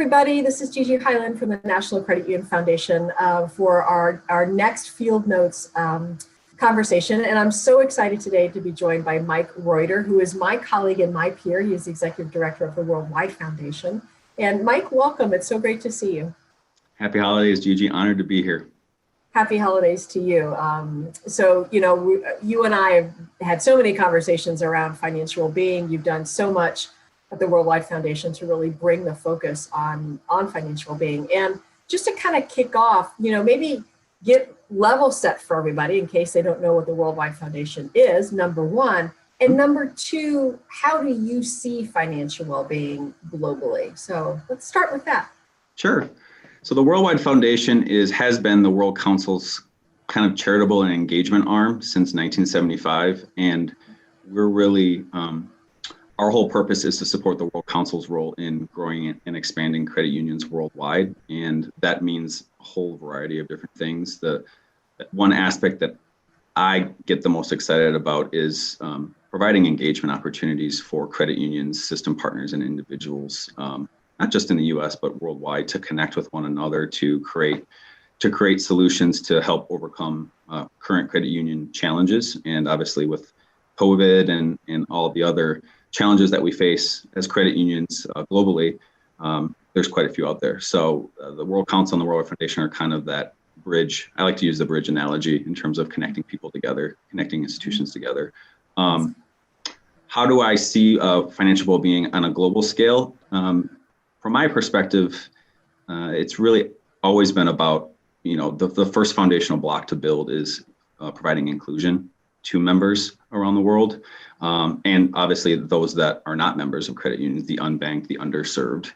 everybody. This is Gigi Hyland from the National Credit Union Foundation for our next Field Notes conversation. And I'm so excited today to be joined by Mike Reuter, who is my colleague and my peer. He is the Executive Director of the Worldwide Foundation. And Mike, welcome. It's so great to see you. Happy holidays, Gigi. Honored to be here. Happy holidays to you. You and I have had so many conversations around financial well-being. You've done so much at the Worldwide Foundation to really bring the focus on financial well-being. And just to kind of kick off, maybe get level set for everybody in case they don't know what the Worldwide Foundation is, number one. And number two, how do you see financial well-being globally? So let's start with that. Sure. So the Worldwide Foundation has been the World Council's kind of charitable and engagement arm since 1975. And we're really, our whole purpose is to support the World Council's role in growing and expanding credit unions worldwide. And that means a whole variety of different things. The one aspect that I get the most excited about is providing engagement opportunities for credit unions, system partners, and individuals, not just in the US, but worldwide, to connect with one another, to create solutions to help overcome current credit union challenges. And obviously with COVID and all the other challenges that we face as credit unions globally, there's quite a few out there. So the World Council and the Worldwide Foundation are kind of that bridge. I like to use the bridge analogy in terms of connecting people together, connecting institutions together. How do I see financial well-being on a global scale? From my perspective, it's really always been about, the first foundational block to build is providing inclusion to members around the world. And obviously those that are not members of credit unions, the unbanked, the underserved,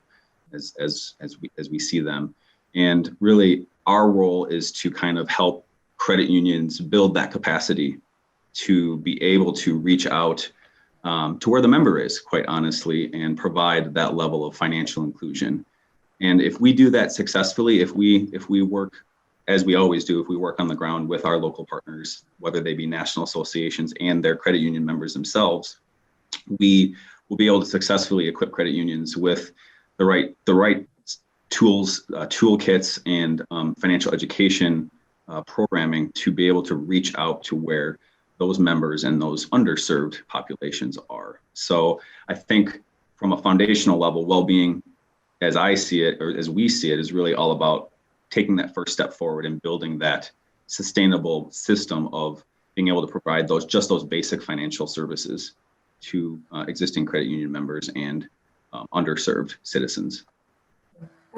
as we see them. And really our role is to kind of help credit unions build that capacity to be able to reach out to where the member is, quite honestly, and provide that level of financial inclusion. And if we do that successfully, if we work, as we always do, if we work on the ground with our local partners, whether they be national associations and their credit union members themselves, we will be able to successfully equip credit unions with the right tools, toolkits, and financial education programming to be able to reach out to where those members and those underserved populations are. So I think from a foundational level, well-being, as I see it, or as we see it, is really all about taking that first step forward and building that sustainable system of being able to provide those basic financial services to existing credit union members and underserved citizens.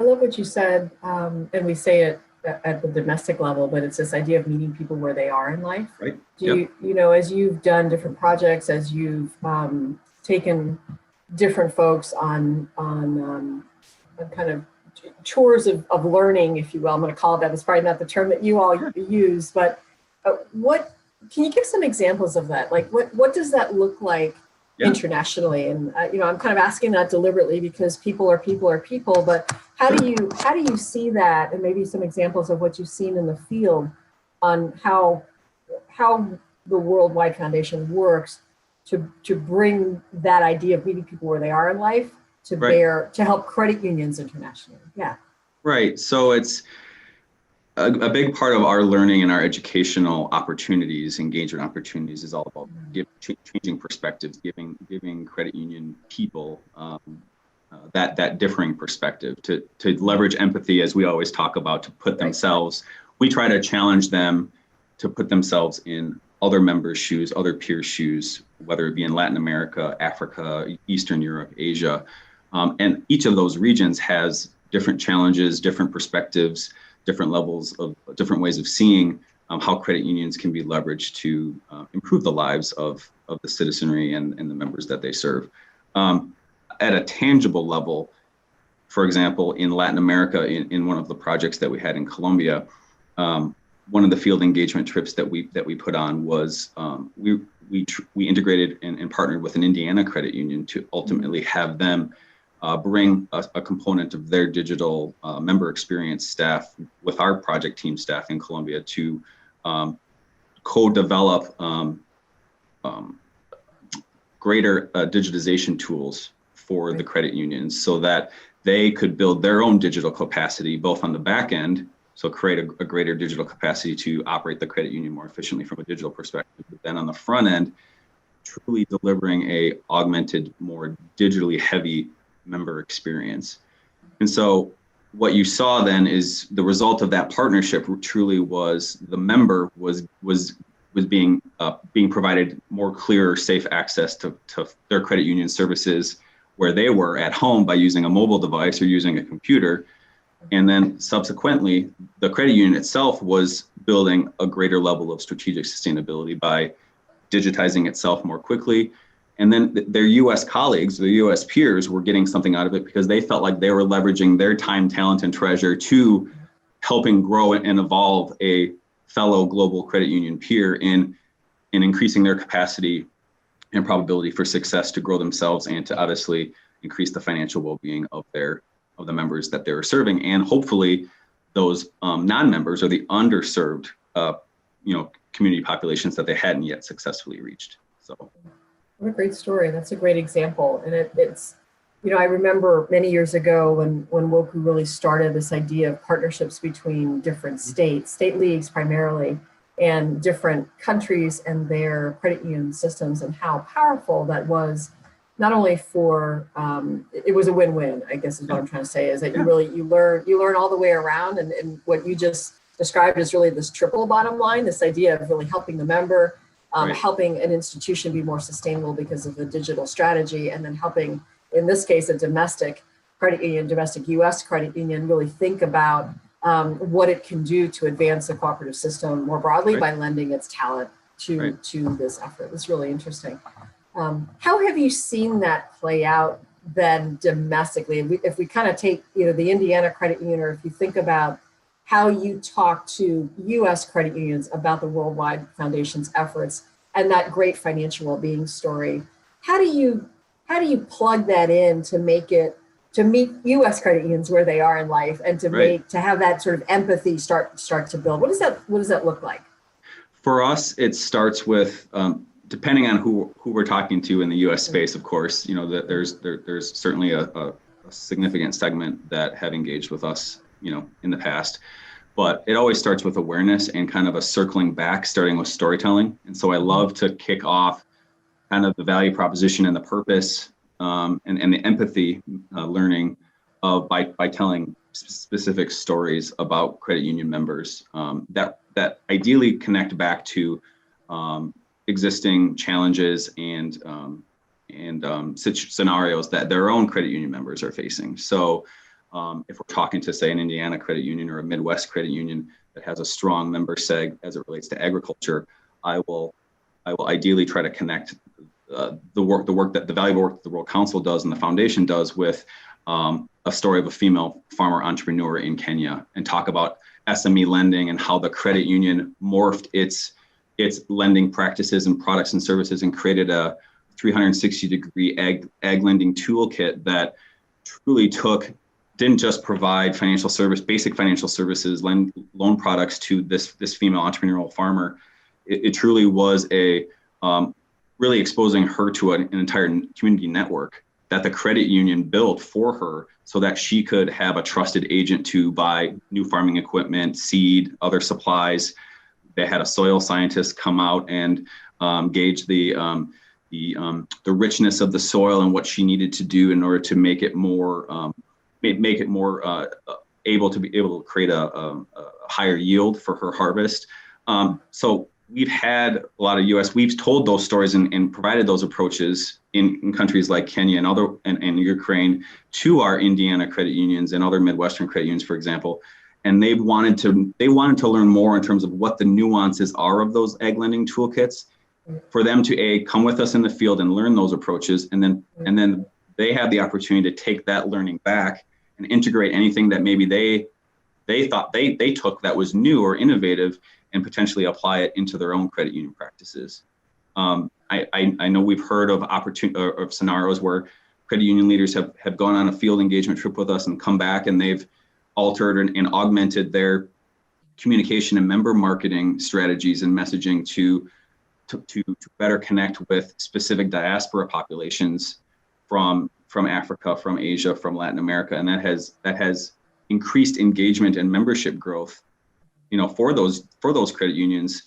I love what you said, and we say it at the domestic level, but it's this idea of meeting people where they are in life. Right. As you've done different projects, as you've taken different folks on kind of tours of learning, if you will, I'm going to call it that. It's probably not the term that you all use, but what can you give some examples of that? Like what does that look like internationally? And I'm kind of asking that deliberately because people are people, but how do you see that, and maybe some examples of what you've seen in the field on how the Worldwide Foundation works to bring that idea of meeting people where they are in life to bear to help credit unions internationally. Yeah. Right. So it's a big part of our learning and our educational opportunities, engagement opportunities, is all about changing perspectives, giving credit union people that differing perspective to leverage empathy, as we always talk about, to put themselves. We try to challenge them to put themselves in other members' shoes, other peers' shoes, whether it be in Latin America, Africa, Eastern Europe, Asia. And each of those regions has different challenges, different perspectives, different levels of different ways of seeing how credit unions can be leveraged to improve the lives of the citizenry and the members that they serve. At a tangible level, for example, in Latin America, in one of the projects that we had in Colombia, one of the field engagement trips that we put on was we integrated and partnered with an Indiana credit union to ultimately have them bring a component of their digital member experience staff with our project team staff in Colombia to co-develop greater digitization tools for the credit unions, so that they could build their own digital capacity, both on the back end, so create a greater digital capacity to operate the credit union more efficiently from a digital perspective, but then on the front end, truly delivering a augmented, more digitally heavy member experience. And so what you saw then is the result of that partnership truly was the member was being provided more clear, safe access to their credit union services where they were at home by using a mobile device or using a computer. And then subsequently, the credit union itself was building a greater level of strategic sustainability by digitizing itself more quickly. And then their US colleagues, their US peers were getting something out of it because they felt like they were leveraging their time, talent, and treasure to helping grow and evolve a fellow global credit union peer in increasing their capacity and probability for success to grow themselves and to obviously increase the financial well-being of the members that they were serving, and hopefully those non-members or the underserved community populations that they hadn't yet successfully reached. So what a great story. That's a great example. And it's, I remember many years ago when Woku really started this idea of partnerships between different state leagues primarily, and different countries and their credit union systems, and how powerful that was, not only for, it was a win-win, I guess is what I'm trying to say, is that you learn all the way around. And what you just described is really this triple bottom line, this idea of really helping the member, Right. helping an institution be more sustainable because of the digital strategy, and then helping, in this case, a domestic credit union, domestic US credit union, really think about what it can do to advance the cooperative system more broadly, Right. by lending its talent to Right. this effort. It's really interesting. How have you seen that play out then domestically? If we kind of take the Indiana credit union, or if you think about how you talk to US credit unions about the Worldwide Foundation's efforts and that great financial well-being story, how do you plug that in to make it, to meet US credit unions where they are in life, and to Right. to have that sort of empathy start to build? What does that look like? for us, it starts with depending on who we're talking to in the U.S. space. Of course, that there's certainly a significant segment that have engaged with us, in the past. But it always starts with awareness and kind of a circling back, starting with storytelling. And so I love to kick off kind of the value proposition and the purpose and the empathy learning by telling specific stories about credit union members that ideally connect back to existing challenges and scenarios that their own credit union members are facing. So if we're talking to, say, an Indiana credit union or a Midwest credit union that has a strong member seg as it relates to agriculture, I will ideally try to connect the valuable work that the World Council does and the foundation does with a story of a female farmer entrepreneur in Kenya, and talk about SME lending and how the credit union morphed its lending practices and products and services and created a 360-degree ag lending toolkit that truly didn't just provide basic financial services, loan products to this female entrepreneurial farmer. It truly was really exposing her to an entire community network that the credit union built for her so that she could have a trusted agent to buy new farming equipment, seed, other supplies. They had a soil scientist come out and gauge the richness of the soil and what she needed to do in order to make it more able to create a higher yield for her harvest. So we've had a lot of we've told those stories and provided those approaches in countries like Kenya and Ukraine to our Indiana credit unions and other Midwestern credit unions, for example. And they wanted to learn more in terms of what the nuances are of those ag lending toolkits, for them to come with us in the field and learn those approaches, and then they have the opportunity to take that learning back and integrate anything that maybe they thought they took that was new or innovative, and potentially apply it into their own credit union practices. I know we've heard of scenarios where credit union leaders have gone on a field engagement trip with us and come back, and they've altered and augmented their communication and member marketing strategies and messaging to better connect with specific diaspora populations from from Africa, from Asia, from Latin America, and that has increased engagement and membership growth, for those credit unions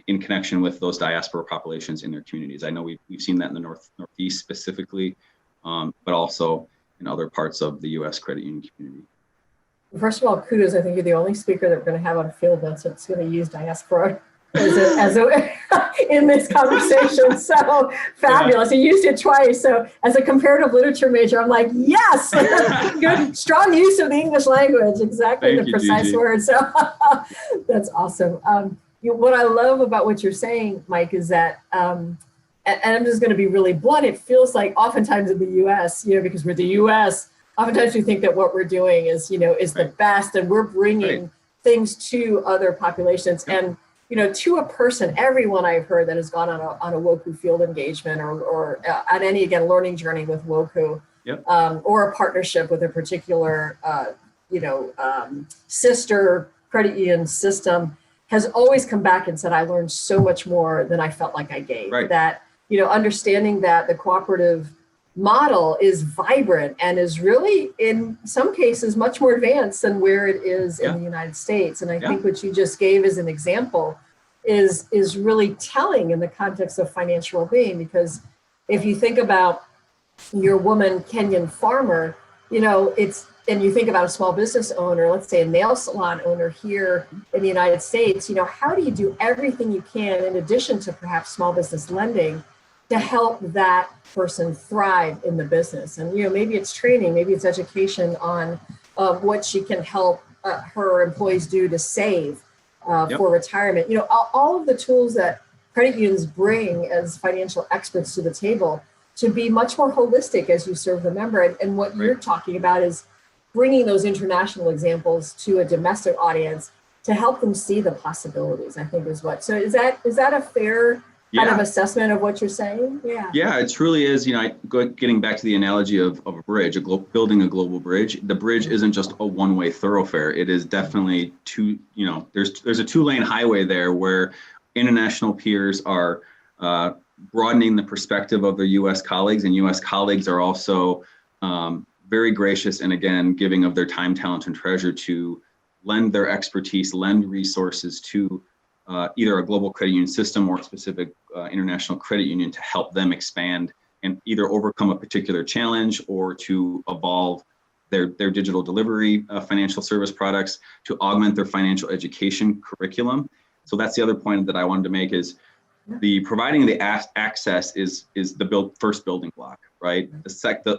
in connection with those diaspora populations in their communities. I know we've seen that in the Northeast specifically, but also in other parts of the U.S. credit union community. First of all, kudos. I think you're the only speaker that we're going to have on a field that's going to use diaspora in this conversation. So fabulous. You used it twice. So as a comparative literature major, I'm like, yes, good, strong use of the English language. Exactly. Thank the precise Gigi. Word. So that's awesome. What I love about what you're saying, Mike, is that, and I'm just going to be really blunt, it feels like oftentimes in the U.S., because we're the U.S., oftentimes we think that what we're doing is the best, and we're bringing things to other populations. And, to a person, everyone I've heard that has gone on a WOCU field engagement or on any, again, learning journey with WOCU, or a partnership with a particular, sister credit union system, has always come back and said, I learned so much more than I felt like I gave. Right. That, understanding that the cooperative model is vibrant and is really, in some cases, much more advanced than where it is in the United States. And I think what you just gave as an example is really telling in the context of financial well-being, because if you think about your woman Kenyan farmer, and you think about a small business owner, let's say a nail salon owner here in the United States, how do you do everything you can in addition to perhaps small business lending to help that person thrive in the business? And, maybe it's training, maybe it's education on what she can help her employees do to save for retirement. All of the tools that credit unions bring as financial experts to the table to be much more holistic as you serve the member. And what you're talking about is bringing those international examples to a domestic audience to help them see the possibilities, I think is what. So is that a fair kind of assessment of what you're saying? Yeah, it truly is. Getting back to the analogy of a bridge, building a global bridge. The bridge isn't just a one-way thoroughfare. It is definitely there's a two-lane highway there where international peers are broadening the perspective of their U.S. colleagues, and U.S. colleagues are also very gracious and, again, giving of their time, talent, and treasure to lend their expertise, lend resources to either a global credit union system or a specific international credit union to help them expand and either overcome a particular challenge or to evolve their digital delivery financial service products, to augment their financial education curriculum. So that's the other point that I wanted to make is the providing the access is the first building block, right?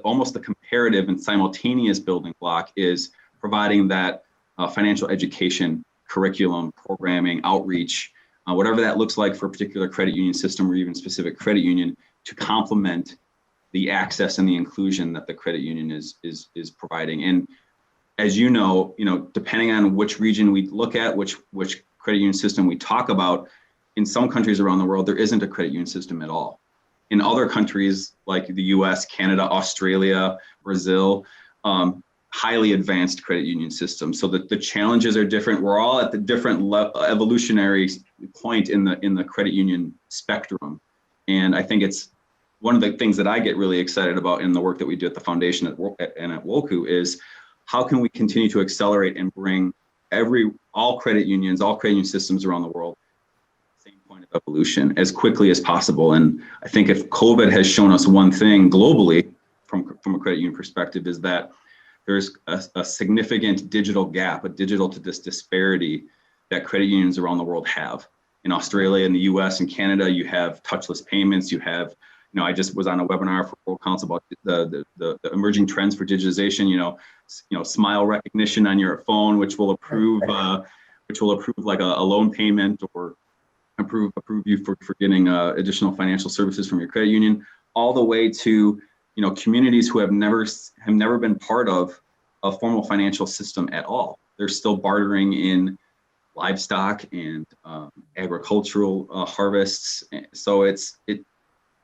Almost the comparative and simultaneous building block is providing that financial education curriculum, programming, outreach, whatever that looks like for a particular credit union system or even specific credit union, to complement the access and the inclusion that the credit union is providing. And as you know, depending on which region we look at, which credit union system we talk about, in some countries around the world, there isn't a credit union system at all. In other countries like the US, Canada, Australia, Brazil, highly advanced credit union systems. So the challenges are different. We're all at the different evolutionary point in the credit union spectrum. And I think it's one of the things that I get really excited about in the work that we do at the foundation and at WOCU is how can we continue to accelerate and bring all credit union systems around the world same point of evolution as quickly as possible. And I think if COVID has shown us one thing globally from a credit union perspective is that there's a significant digital gap, a digital to this disparity that credit unions around the world have. In Australia, in the US, and Canada, you have touchless payments. You have, I just was on a webinar for World Council about the emerging trends for digitization. Smile recognition on your phone, which will approve like a loan payment or approve you for getting additional financial services from your credit union, all the way to communities who have never been part of a formal financial system at all. They're still bartering in livestock and agricultural harvests. So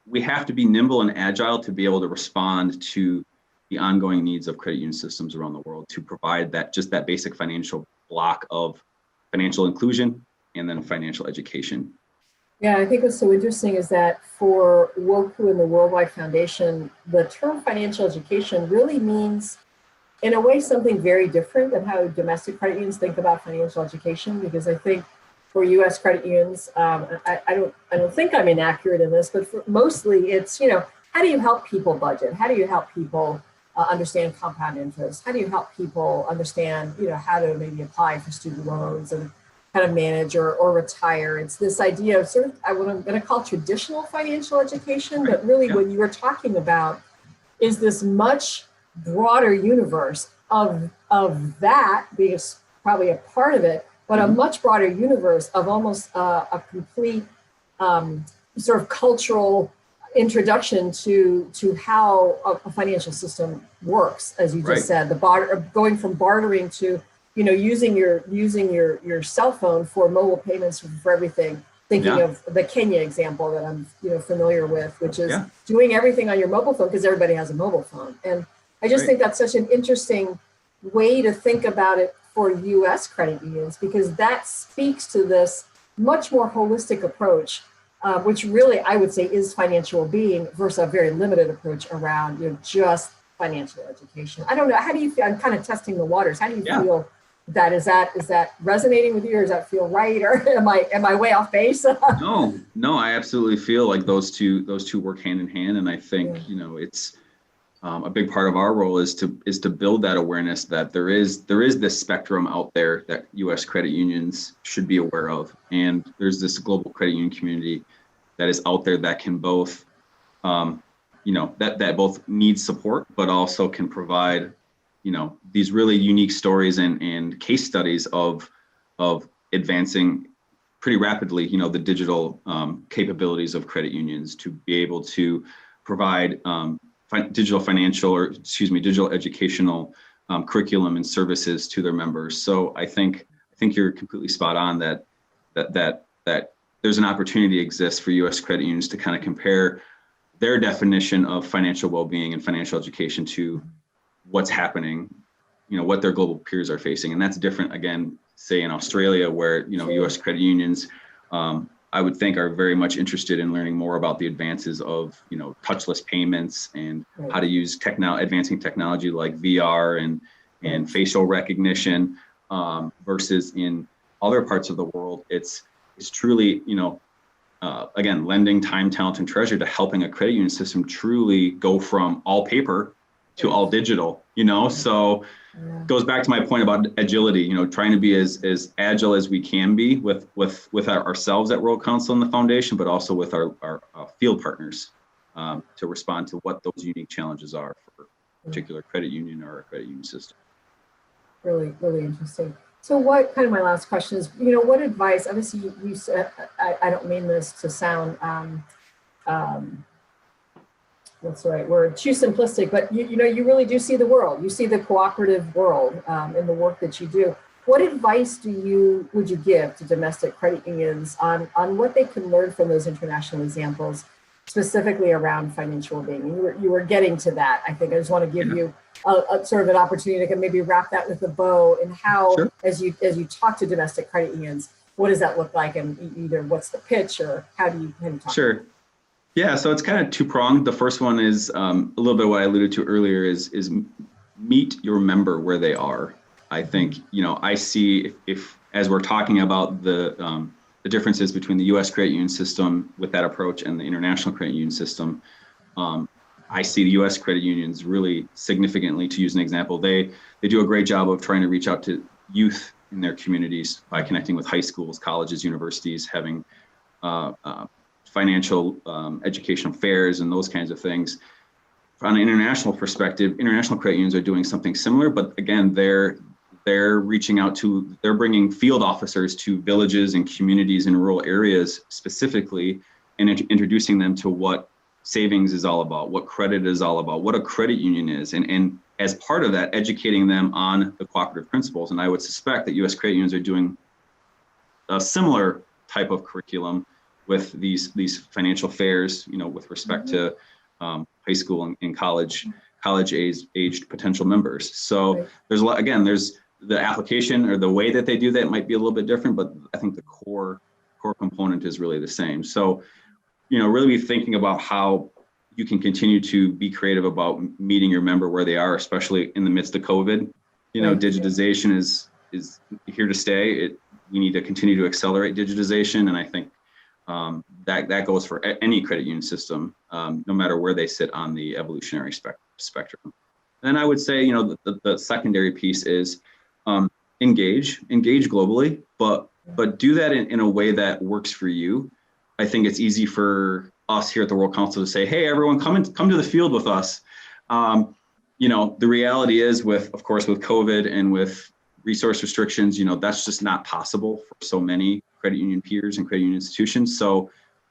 we have to be nimble and agile to be able to respond to the ongoing needs of credit union systems around the world to provide that basic financial block of financial inclusion and then financial education. Yeah, I think what's so interesting is that for Woku and the Worldwide Foundation, the term financial education really means, in a way, something very different than how domestic credit unions think about financial education. Because I think for U.S. credit unions, I don't think I'm inaccurate in this, but for, mostly it's, how do you help people budget? How do you help people understand compound interest? How do you help people understand, how to maybe apply for student loans and kind of manage or retire? It's this idea of sort of what I'm going to call traditional financial education, Right. but really Yeah. what you were talking about is this much broader universe of that being probably a part of it, but a Mhm. much broader universe of almost a complete sort of cultural introduction to how a financial system works, as you just Right. said, the going from bartering to using your cell phone for mobile payments for everything. Thinking Yeah. of the Kenya example that I'm familiar with, which is Yeah. doing everything on your mobile phone because everybody has a mobile phone. And I just Right. think that's such an interesting way to think about it for US credit unions, because that speaks to this much more holistic approach, which really I would say is financial well-being versus a very limited approach around just financial education. I don't know. How do you feel? I'm kind of testing the waters. How do you Yeah. feel that is that resonating with you, or does that feel right, or am I way off base? No, no, I absolutely feel like those two work hand in hand, and I Yeah, think it's a big part of our role is to build that awareness that there is this spectrum out there that U.S. credit unions should be aware of, and there's this global credit union community that is out there that can both that both needs support but also can provide these really unique stories and case studies of advancing pretty rapidly the digital capabilities of credit unions to be able to provide digital financial or digital educational curriculum and services to their members. So I think you're completely spot on that there's an opportunity exists for U.S. credit unions to kind of compare their definition of financial well-being and financial education to what's happening, what their global peers are facing. And that's different, again, say in Australia, where, sure. US credit unions, I would think are very much interested in learning more about the advances of, touchless payments and Right, how to use advancing technology like VR and right. facial recognition, versus in other parts of the world. It's truly, again, lending time, talent, and treasure to helping a credit union system truly go from all paper to Right. all digital, so Yeah. goes back to my point about agility, trying to be as agile as we can be with ourselves at World Council and the foundation, but also with our field partners, to respond to what those unique challenges are for a Yeah. particular credit union or a credit union system. Really, really interesting. So what, kind of my last question is, what advice, obviously you said, I don't mean this to sound, um, what's the right word, too simplistic, but you really do see the world. You see the cooperative world in the work that you do. What advice would you give to domestic credit unions on what they can learn from those international examples, specifically around financial well-being? You were getting to that. I think I just want to give Yeah, you a sort of an opportunity to maybe wrap that with a bow, and how, sure. as you talk to domestic credit unions, what does that look like, and either what's the pitch, or how do you talk? Sure. Yeah, so it's kind of two pronged. The first one is a little bit what I alluded to earlier is meet your member where they are. I think I see if as we're talking about the differences between the U.S. credit union system with that approach and the international credit union system, I see the U.S. credit unions really significantly. To use an example, they do a great job of trying to reach out to youth in their communities by connecting with high schools, colleges, universities, having financial educational fairs and those kinds of things. On an international perspective, international credit unions are doing something similar, but again, they're reaching out they're bringing field officers to villages and communities in rural areas specifically, and introducing them to what savings is all about, what credit is all about, what a credit union is, and as part of that, educating them on the cooperative principles. And I would suspect that U.S. credit unions are doing a similar type of curriculum with these financial fairs, with respect to high school and college aged potential members. So Right. there's a lot. Again, there's the application or the way that they do that might be a little bit different, but I think the core core component is really the same. So, really be thinking about how you can continue to be creative about meeting your member where they are, especially in the midst of COVID. Right. Digitization is here to stay. We need to continue to accelerate digitization, and I think that goes for any credit union system, no matter where they sit on the evolutionary spectrum. And then I would say, the secondary piece is engage globally, but do that in a way that works for you. I think it's easy for us here at the World Council to say, hey, everyone, come to the field with us. The reality is of course, with COVID and with resource restrictions, that's just not possible for so many credit union peers and credit union institutions. So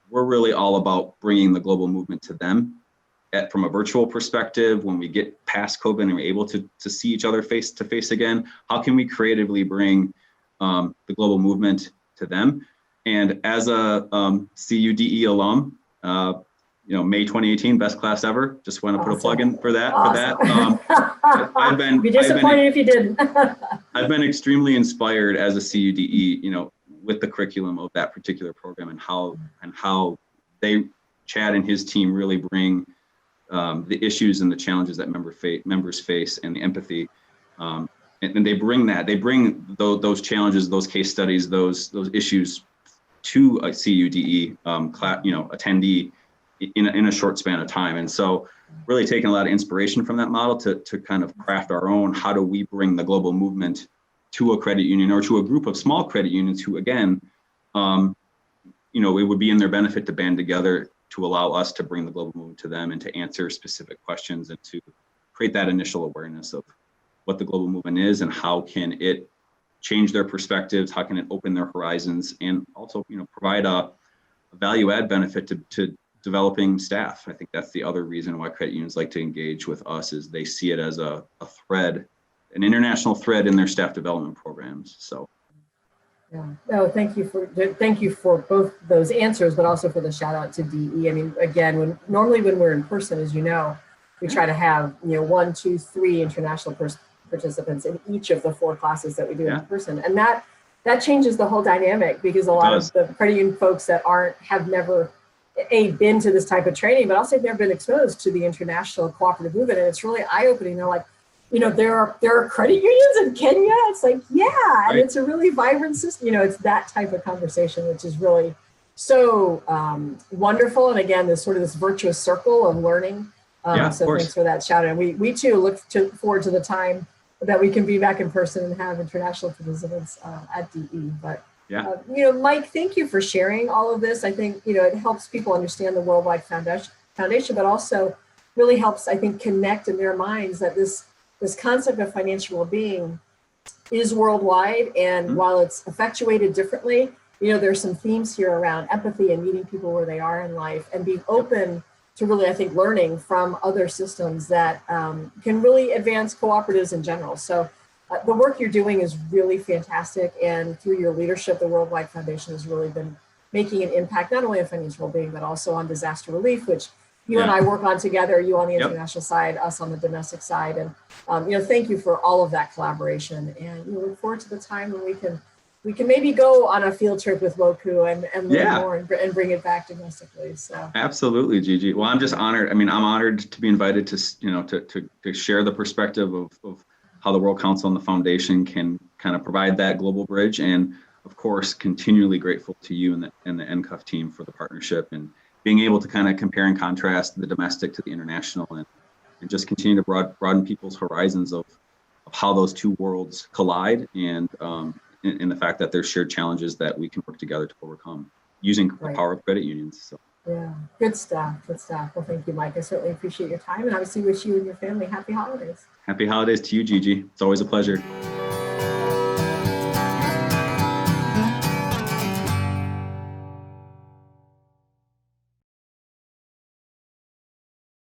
we're really all about bringing the global movement to them from a virtual perspective. When we get past COVID and we're able to see each other face to face again, how can we creatively bring the global movement to them? And as a CUDE alum, May 2018, best class ever. Just want to put a plug in for that. Awesome. I'd be disappointed if you didn't. I've been extremely inspired as a CUDE, with the curriculum of that particular program and how Chad and his team really bring the issues and the challenges that members face and the empathy. And they bring those challenges, those case studies, those issues to a CUDE attendee in a short span of time. And so really taking a lot of inspiration from that model to kind of craft our own, how do we bring the global movement to a credit union or to a group of small credit unions who, again, it would be in their benefit to band together to allow us to bring the global movement to them and to answer specific questions and to create that initial awareness of what the global movement is and how can it change their perspectives, how can it open their horizons, and also, provide a value add benefit to developing staff. I think that's the other reason why credit unions like to engage with us, is they see it as a thread, an international thread in their staff development programs. So. Yeah. No, thank you for both those answers, but also for the shout out to DE. I mean, again, normally when we're in person, as you know, we try to have 1, 2, 3 international participants in each of the 4 classes that we do in person, and that changes the whole dynamic, because a lot of the credit union folks that have never been to this type of training, but also have never been exposed to the international cooperative movement, and it's really eye opening. They're like, there are credit unions in Kenya. It's like, and it's a really vibrant system. It's that type of conversation, which is really so wonderful. And again, this virtuous circle of learning. So thanks for that shout out. We too look forward to the time that we can be back in person and have international participants at DE. But Mike, thank you for sharing all of this. I think it helps people understand the Worldwide Foundation, but also really helps, I think, connect in their minds that this concept of financial well-being is worldwide, and while it's effectuated differently, there's some themes here around empathy and meeting people where they are in life and being open to really, I think, learning from other systems that can really advance cooperatives in general. So the work you're doing is really fantastic, and through your leadership, the Worldwide Foundation has really been making an impact, not only on financial well-being, but also on disaster relief, which you and I work on together, you on the international side, us on the domestic side. And, thank you for all of that collaboration. And we look forward to the time when we can maybe go on a field trip with Woku and learn more and bring it back domestically. So absolutely, Gigi. Well, I'm just honored. I mean, I'm honored to be invited to share the perspective of how the World Council and the Foundation can kind of provide that global bridge. And of course, continually grateful to you and the NCUF team for the partnership and being able to kind of compare and contrast the domestic to the international and just continue to broaden people's horizons of how those two worlds collide and in the fact that there's shared challenges that we can work together to overcome using the power of credit unions. So. Yeah, good stuff. Well, thank you, Mike. I certainly appreciate your time, and obviously wish you and your family happy holidays. Happy holidays to you, Gigi. It's always a pleasure.